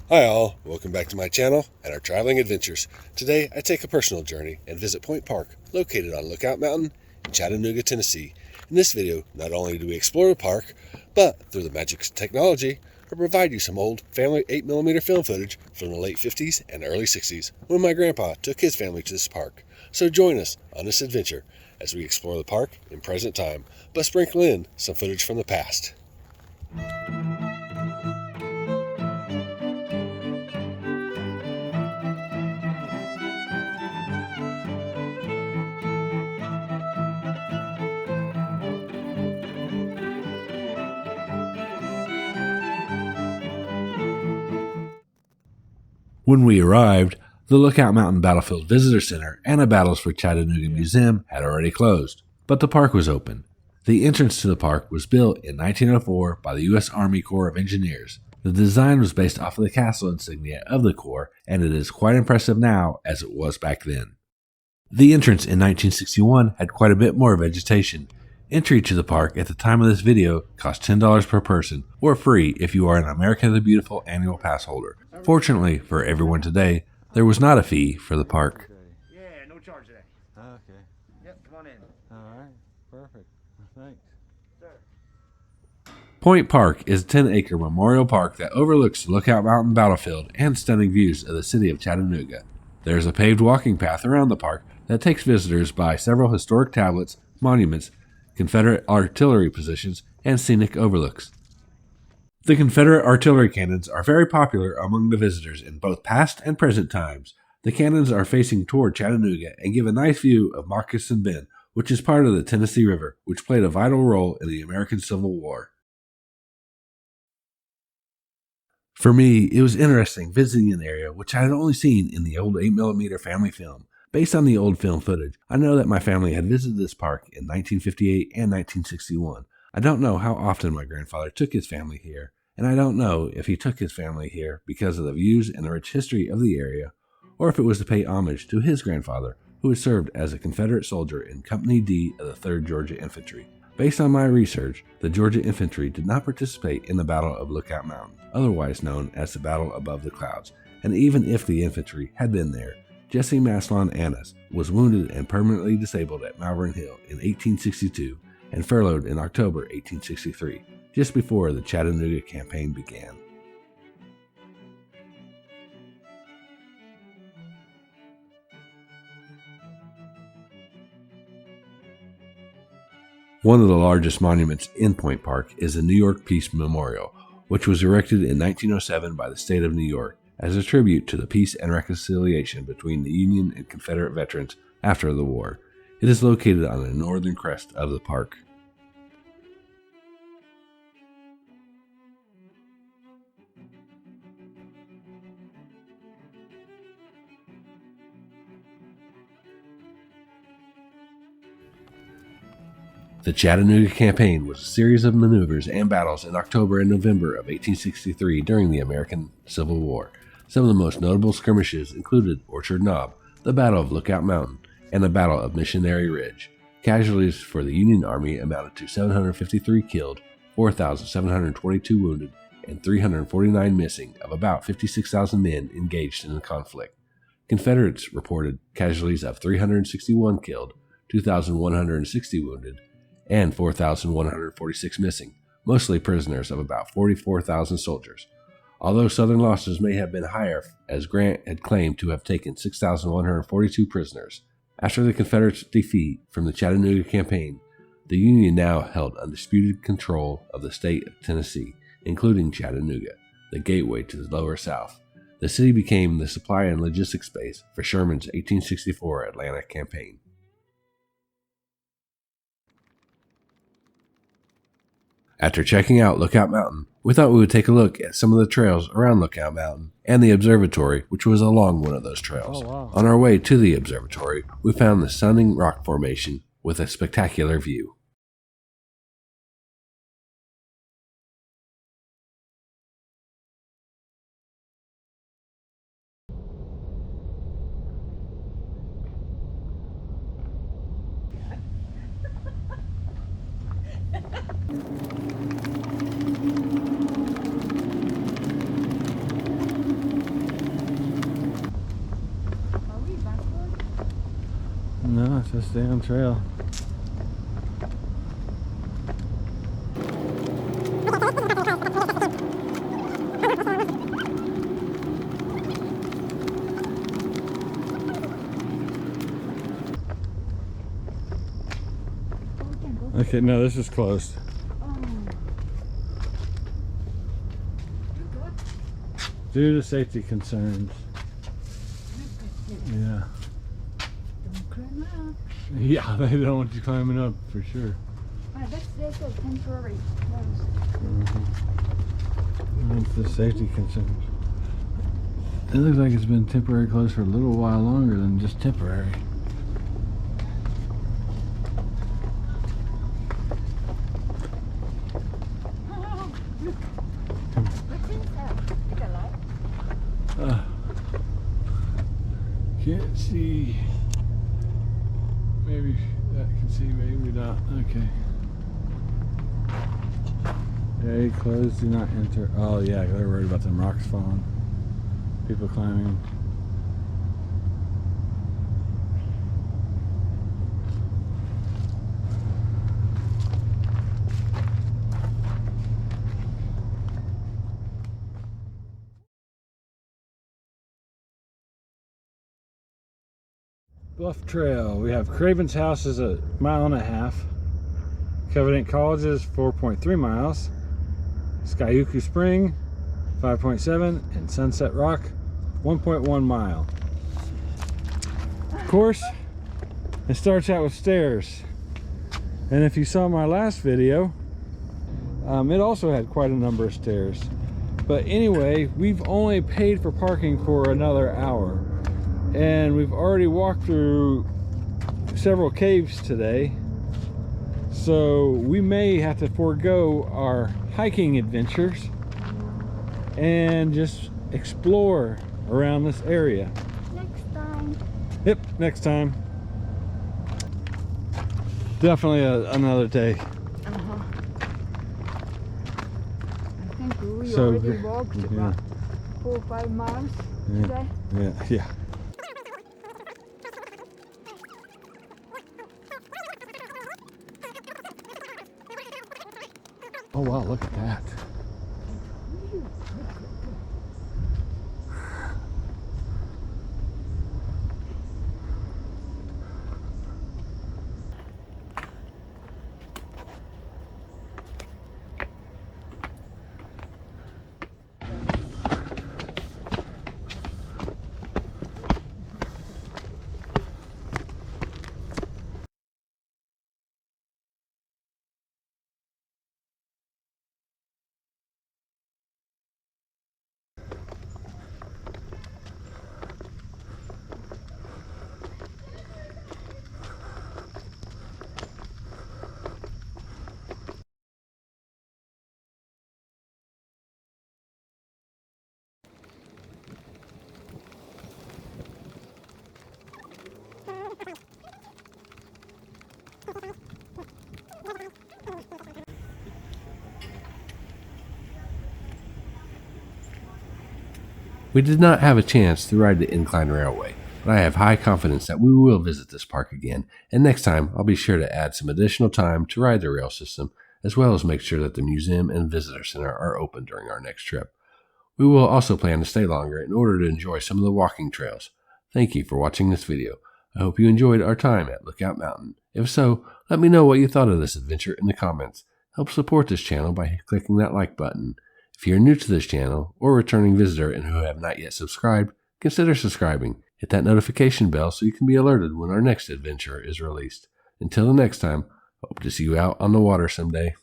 Hi all, welcome back to my channel and our traveling adventures. Today I take a personal journey and visit Point Park, located on Lookout Mountain in Chattanooga, Tennessee. In this video, not only do we explore the park, but through the magic of technology, I provide you some old family 8mm film footage from the late 50s and early 60s when my grandpa took his family to this park. So join us on this adventure as we explore the park in present time, but sprinkle in some footage from the past. When we arrived, the Lookout Mountain Battlefield Visitor Center and a Battles for Chattanooga Museum had already closed, but the park was open. The entrance to the park was built in 1904 by the U.S. Army Corps of Engineers. The design was based off of the castle insignia of the Corps, and it is quite impressive now as it was back then. The entrance in 1961 had quite a bit more vegetation. Entry to the park at the time of this video cost $10 per person, or free if you are an America the Beautiful annual pass holder. Fortunately for everyone today, there was not a fee for the park. Yeah, no charge today. Okay. Yep, come on in. All right. Perfect. Thanks. Sir. Point Park is a 10-acre memorial park that overlooks the Lookout Mountain battlefield and stunning views of the city of Chattanooga. There is a paved walking path around the park that takes visitors by several historic tablets, monuments, Confederate artillery positions, and scenic overlooks. The Confederate artillery cannons are very popular among the visitors in both past and present times. The cannons are facing toward Chattanooga and give a nice view of Moccasin Bend, which is part of the Tennessee River, which played a vital role in the American Civil War. For me, it was interesting visiting an area which I had only seen in the old 8mm family film. Based on the old film footage, I know that my family had visited this park in 1958 and 1961. I don't know how often my grandfather took his family here, and I don't know if he took his family here because of the views and the rich history of the area, or if it was to pay homage to his grandfather, who had served as a Confederate soldier in Company D of the 3rd Georgia Infantry. Based on my research, the Georgia Infantry did not participate in the Battle of Lookout Mountain, otherwise known as the Battle Above the Clouds, and even if the infantry had been there, Jesse Maslon Annis was wounded and permanently disabled at Malvern Hill in 1862 and furloughed in October 1863, just before the Chattanooga Campaign began. One of the largest monuments in Point Park is the New York Peace Memorial, which was erected in 1907 by the state of New York as a tribute to the peace and reconciliation between the Union and Confederate veterans after the war. It is located on the northern crest of the park. The Chattanooga Campaign was a series of maneuvers and battles in October and November of 1863 during the American Civil War. Some of the most notable skirmishes included Orchard Knob, the Battle of Lookout Mountain, and the Battle of Missionary Ridge. Casualties for the Union Army amounted to 753 killed, 4,722 wounded, and 349 missing of about 56,000 men engaged in the conflict. Confederates reported casualties of 361 killed, 2,160 wounded, and 4,146 missing, mostly prisoners of about 44,000 soldiers. Although Southern losses may have been higher, as Grant had claimed to have taken 6,142 prisoners. After the Confederates' defeat from the Chattanooga Campaign, the Union now held undisputed control of the state of Tennessee, including Chattanooga, the gateway to the lower South. The city became the supply and logistics base for Sherman's 1864 Atlanta campaign. After checking out Lookout Mountain, we thought we would take a look at some of the trails around Lookout Mountain and the observatory, which was along one of those trails. Oh, wow. On our way to the observatory, we found the stunning rock formation with a spectacular view. No, it's just stay on trail. Okay, no, this is closed. Due to safety concerns. Yeah. Don't climb up. Yeah, they don't want you climbing up for sure. That's a temporary close. It's the safety concerns. It looks like it's been temporary closed for a little while longer than just temporary. What's inside? Take a light. Can't see. Maybe that can see, maybe not. Okay. Okay, closed, do not enter. Oh yeah, they're worried about them rocks falling. People climbing. Bluff Trail. We have Craven's House is 1.5 miles. Covenant College is 4.3 miles. Skyuku Spring 5.7 and Sunset Rock 1.1 mile. Of course, it starts out with stairs. And if you saw my last video, it also had quite a number of stairs. But anyway, we've only paid for parking for another hour. And we've already walked through several caves today. So we may have to forego our hiking adventures and just explore around this area. Next time. Yep, next time. Definitely another day. I think we So already good. walked Yeah. about 4 or 5 miles today. Yeah. Oh wow, look at that. We did not have a chance to ride the incline railway, but I have high confidence that we will visit this park again, and next time I'll be sure to add some additional time to ride the rail system, as well as make sure that the museum and visitor center are open during our next trip. We will also plan to stay longer in order to enjoy some of the walking trails. Thank you for watching this video. I hope you enjoyed our time at Lookout Mountain. If so, let me know what you thought of this adventure in the comments. Help support this channel by clicking that like button. If you're new to this channel or a returning visitor and who have not yet subscribed, consider subscribing. Hit that notification bell so you can be alerted when our next adventure is released. Until the next time, hope to see you out on the water someday.